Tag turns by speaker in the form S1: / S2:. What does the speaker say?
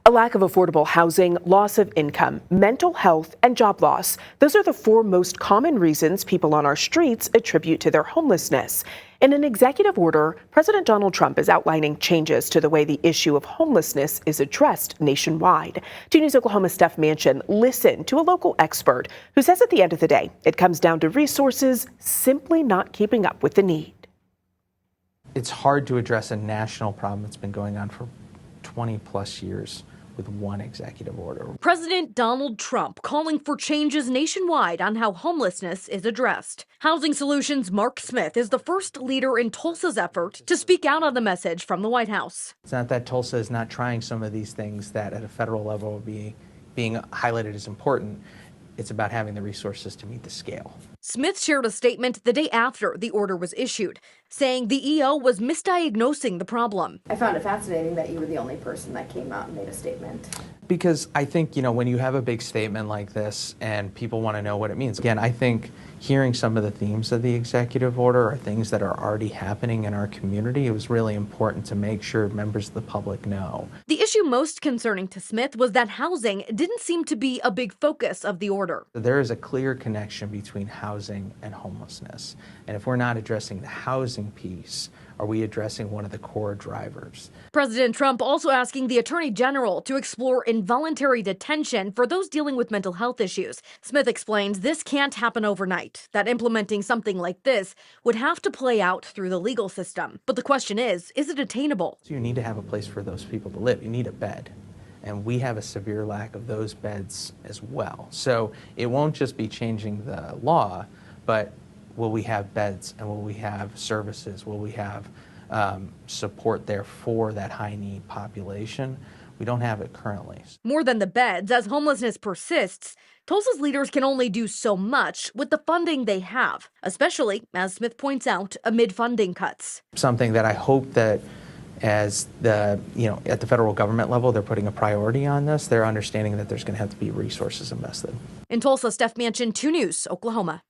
S1: A lack of affordable housing, loss of income, mental health, and job loss. Those are the four most common reasons people on our streets attribute to their homelessness. In an executive order, President Donald Trump is outlining changes to the way the issue of homelessness is addressed nationwide. 2 News Oklahoma's Steph Manchin listened to a local expert who says at the end of the day, it comes down to resources simply not keeping up with the need.
S2: It's hard to address a national problem that's been going on for 20 plus years with one executive order.
S3: President Donald Trump calling for changes nationwide on how homelessness is addressed. Housing Solutions' Mark Smith is the first leader in Tulsa's effort to speak out on the message from the White House.
S2: It's not that Tulsa is not trying some of these things that at a federal level would be being highlighted as important. It's about having the resources to meet the scale.
S3: Smith shared a statement the day after the order was issued, saying the EO was misdiagnosing the problem.
S4: I found it fascinating that you were the only person that came out and made a statement.
S2: Because I think, when you have a big statement like this and people want to know what it means, again, I think hearing some of the themes of the executive order are things that are already happening in our community. It was really important to make sure members of the public know.
S3: The issue most concerning to Smith was that housing didn't seem to be a big focus of the order.
S2: There is a clear connection between housing and homelessness. And if we're not addressing the housing piece, are we addressing one of the core drivers?
S3: President Trump also asking the Attorney General to explore involuntary detention for those dealing with mental health issues. Smith explains this can't happen overnight, that implementing something like this would have to play out through the legal system. But the question is it attainable?
S2: So you need to have a place for those people to live. You need a bed. And we have a severe lack of those beds as well. So it won't just be changing the law, but will we have beds and will we have services? Will we have support there for that high need population? We don't have it currently.
S3: More than the beds, as homelessness persists, Tulsa's leaders can only do so much with the funding they have, especially, as Smith points out, amid funding cuts.
S2: Something that I hope that as at the federal government level, they're putting a priority on this. They're understanding that there's going to have to be resources invested.
S3: In Tulsa, Steph Manchin, 2 News, Oklahoma.